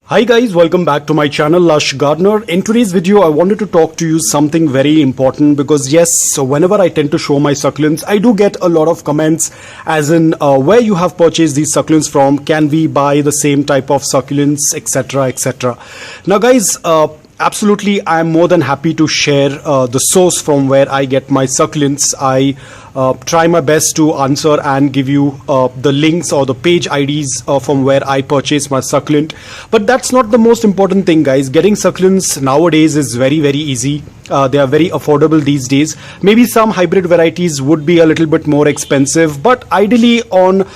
Hi guys, welcome back to my channel Lush Gardener. In today's video I wanted to talk to you something very important, because yes, whenever I tend to show my succulents, I do get a lot of comments as in where you have purchased these succulents from, can we buy the same type of succulents, etc, etc. Now guys, absolutely, I am more than happy to share the source from where I get my succulents. I try my best to answer and give you the links or the page IDs from where I purchase my succulent. But that's not the most important thing, guys. Getting succulents nowadays is very easy. They are very affordable these days. Maybe some hybrid varieties would be a little bit more expensive, but ideally, on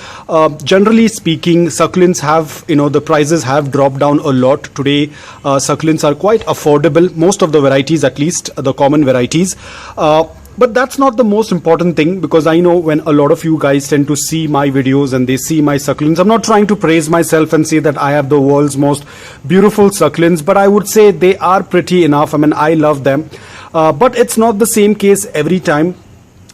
generally speaking, succulents have, the prices have dropped down a lot. Today succulents are quite affordable, most of the varieties, at least the common varieties. But that's not the most important thing, because I know when a lot of you guys tend to see my videos and they see my succulents, I'm not trying to praise myself and say that I have the world's most beautiful succulents, but I would say they are pretty enough. I mean, I love them. But it's not the same case every time.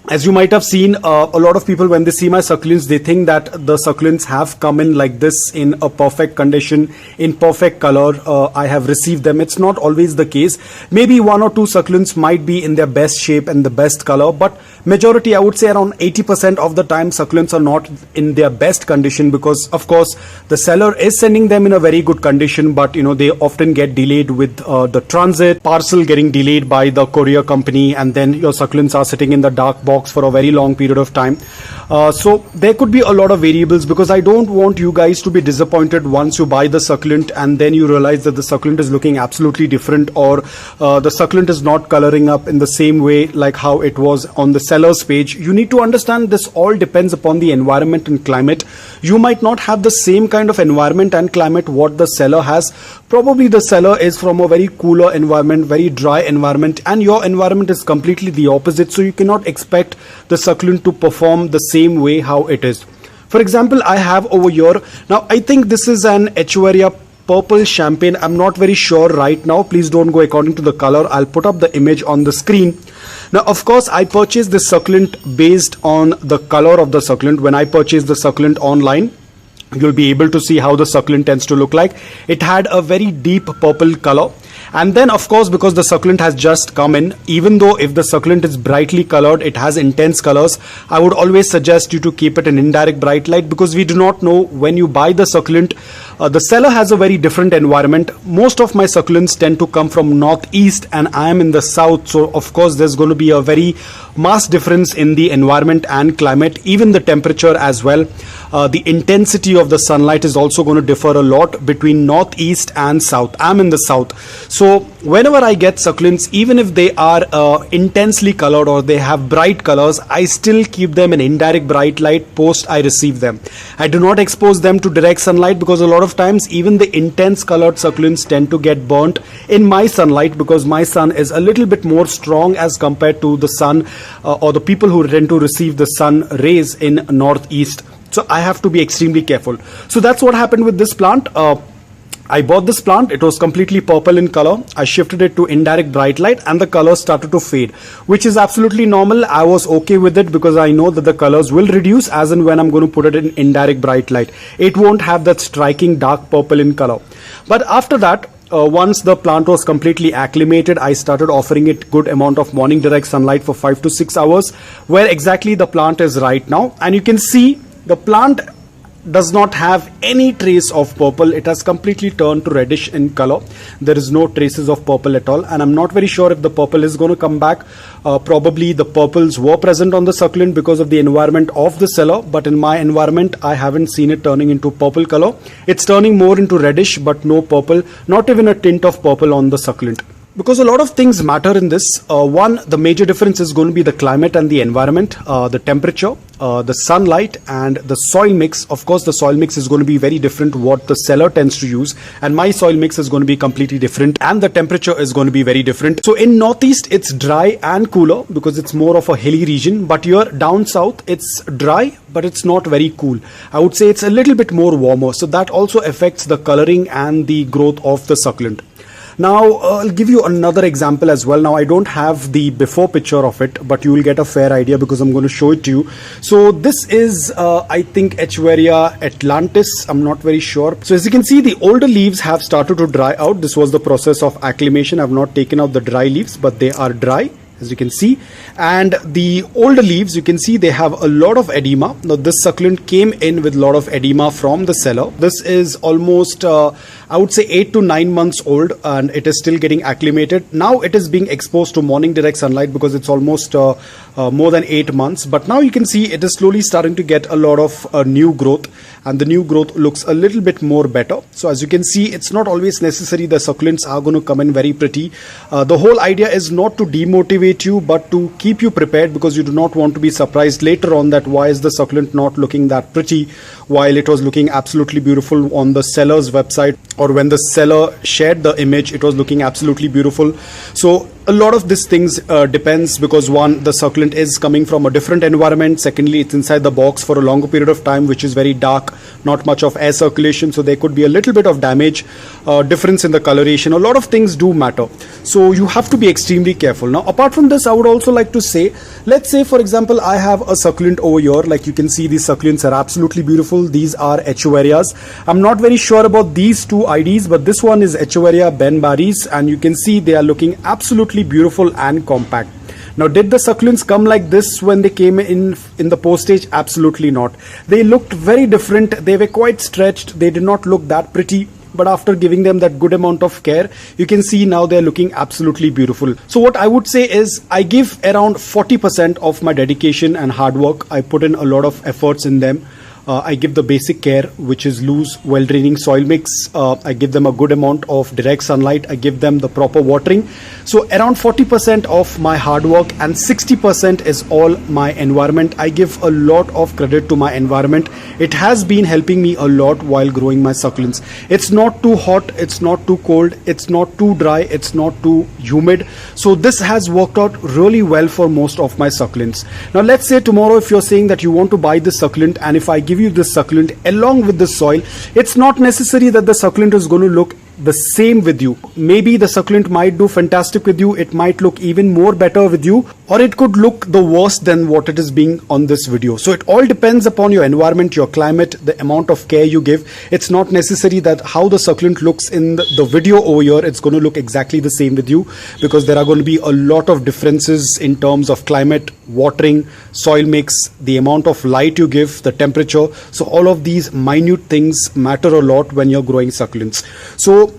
As you might have seen, a lot of people, when they see my succulents, they think that the succulents have come in like this, in a perfect condition, in perfect color. I have received them. It's not always the case. Maybe one or two succulents might be in their best shape and the best color, but majority, I would say around 80% of the time, succulents are not in their best condition, because of course the seller is sending them in a very good condition, but they often get delayed with the transit, parcel getting delayed by the courier company, and then your succulents are sitting in the dark box for a very long period of time. So there could be a lot of variables, because I don't want you guys to be disappointed once you buy the succulent and then you realize that the succulent is looking absolutely different, or the succulent is not coloring up in the same way like how it was on the seller's page. You need to understand this all depends upon the environment and climate. You might not have the same kind of environment and climate what the seller has. Probably the seller is from a very cooler environment, very dry environment, and your environment is completely the opposite, so you cannot expect the succulent to perform the same way how it is. For example, I have over here, now I think this is an haworthia purple champagne. I'm not very sure right now. Please don't go according to the color. I'll put up the image on the screen. Now, of course, I purchased this succulent based on the color of the succulent. When I purchased the succulent online, you'll be able to see how the succulent tends to look like. It had a very deep purple color. And then, of course, because the succulent has just come in, even though if the succulent is brightly colored, it has intense colors, I would always suggest you to keep it in indirect bright light, because we do not know when you buy the succulent. The seller has a very different environment. Most of my succulents tend to come from northeast and I am in the south. So, of course, there's going to be a very mass difference in the environment and climate, even the temperature as well. The intensity of the sunlight is also going to differ a lot between northeast and south. I'm in the south. So whenever I get succulents, even if they are intensely colored or they have bright colors, I still keep them in indirect bright light post I receive them. I do not expose them to direct sunlight, because a lot of times even the intense colored succulents tend to get burnt in my sunlight, because my sun is a little bit more strong as compared to the sun or the people who tend to receive the sun rays in northeast. So I have to be extremely careful. So that's what happened with this plant. I bought this plant. It was completely purple in color. I shifted it to indirect bright light and the colors started to fade, which is absolutely normal. I was okay with it, because I know that the colors will reduce as and when I'm going to put it in indirect bright light. It won't have that striking dark purple in color. But after that, once the plant was completely acclimated, I started offering it good amount of morning direct sunlight for 5 to 6 hours, where exactly the plant is right now. And you can see the plant does not have any trace of purple. It has completely turned to reddish in color. There is no traces of purple at all, and I'm not very sure if the purple is going to come back. Probably the purples were present on the succulent because of the environment of the seller, but in my environment I haven't seen it turning into purple color. It's turning more into reddish, but no purple, not even a tint of purple on the succulent. Because a lot of things matter in this. One, the major difference is going to be the climate and the environment, the temperature, the sunlight, and the soil mix. Of course, the soil mix is going to be very different what the seller tends to use, and my soil mix is going to be completely different, and the temperature is going to be very different. So in northeast, it's dry and cooler because it's more of a hilly region, but here down south, it's dry, but it's not very cool. I would say it's a little bit more warmer. So that also affects the coloring and the growth of the succulent. Now I'll give you another example as well. Now I don't have the before picture of it, but you will get a fair idea because I'm going to show it to you. So this is I think Echeveria Atlantis, I'm not very sure. So as you can see, the older leaves have started to dry out. This was the process of acclimation. I've not taken out the dry leaves, but they are dry, as you can see. And the older leaves, you can see they have a lot of edema. Now this succulent came in with a lot of edema from the cellar. This is almost I would say 8 to 9 months old, and it is still getting acclimated. Now it is being exposed to morning direct sunlight because it's almost more than 8 months. But now you can see it is slowly starting to get a lot of new growth, and the new growth looks a little bit more better. So as you can see, it's not always necessary the succulents are going to come in very pretty. The whole idea is not to demotivate you, but to keep you prepared, because you do not want to be surprised later on that why is the succulent not looking that pretty while it was looking absolutely beautiful on the seller's website, or when the seller shared the image it was looking absolutely beautiful. So a lot of these things depends, because one, the succulent is coming from a different environment. Secondly, it's inside the box for a longer period of time, which is very dark, not much of air circulation, so there could be a little bit of damage, difference in the coloration. A lot of things do matter, so you have to be extremely careful. Now apart from this, I would also like to say, let's say for example I have a succulent over here. Like you can see, these succulents are absolutely beautiful. These are Echeverias. I'm not very sure about these two IDs, but this one is Echeveria benbaris, and you can see they are looking absolutely beautiful and compact. Now, did the succulents come like this when they came in the post stage? Absolutely not. They looked very different. They were quite stretched. They did not look that pretty. But after giving them that good amount of care, you can see now they're looking absolutely beautiful. So what I would say is, I give around 40% of my dedication and hard work. I put in a lot of efforts in them. I give the basic care, which is loose, well-draining soil mix. I give them a good amount of direct sunlight. I give them the proper watering. So around 40% of my hard work, and 60% is all my environment. I give a lot of credit to my environment. It has been helping me a lot while growing my succulents. It's not too hot, it's not too cold, it's not too dry, it's not too humid. So this has worked out really well for most of my succulents. Now let's say tomorrow if you're saying that you want to buy this succulent, and if I give you this succulent along with the soil, it's not necessary that the succulent is going to look the same with you. Maybe the succulent might do fantastic with you, it might look even more better with you, or it could look the worst than what it is being on this video. So it all depends upon your environment, your climate, the amount of care you give. It's not necessary that how the succulent looks in the video over here, it's going to look exactly the same with you, because there are going to be a lot of differences in terms of climate, watering, soil mix, the amount of light you give, the temperature. So all of these minute things matter a lot when you're growing succulents. So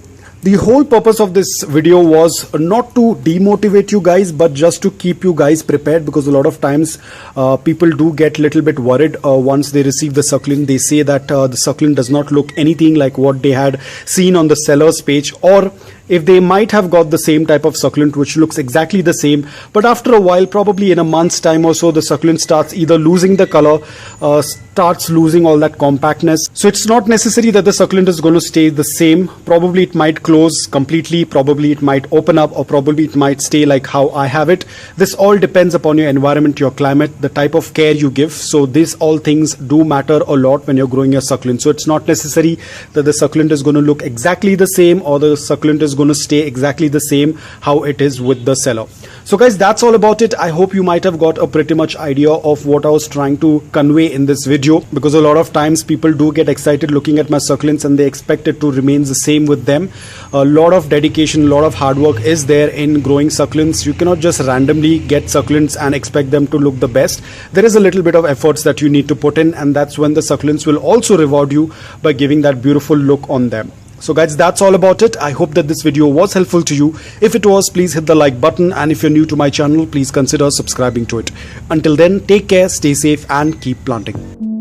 the whole purpose of this video was not to demotivate you guys, but just to keep you guys prepared, because a lot of times people do get a little bit worried once they receive the succulent. They say that the succulent does not look anything like what they had seen on the seller's page, or if they might have got the same type of succulent which looks exactly the same, but after a while, probably in a month's time or so, the succulent starts either losing the color, starts losing all that compactness. So it's not necessary that the succulent is going to stay the same. Probably it might close completely, probably it might open up, or probably it might stay like how I have it. This all depends upon your environment, your climate, the type of care you give. So these all things do matter a lot when you're growing your succulent. So it's not necessary that the succulent is going to look exactly the same, or the succulent is going to stay exactly the same how it is with the seller. So guys, that's all about it. I hope you might have got a pretty much idea of what I was trying to convey in this video, because a lot of times people do get excited looking at my succulents and they expect it to remain the same with them. A lot of dedication, a lot of hard work is there in growing succulents. You cannot just randomly get succulents and expect them to look the best. There is a little bit of efforts that you need to put in, and that's when the succulents will also reward you by giving that beautiful look on them. So guys, that's all about it. I hope that this video was helpful to you. If it was, please hit the like button, and if you're new to my channel, please consider subscribing to it. Until then, take care, stay safe, and keep planting.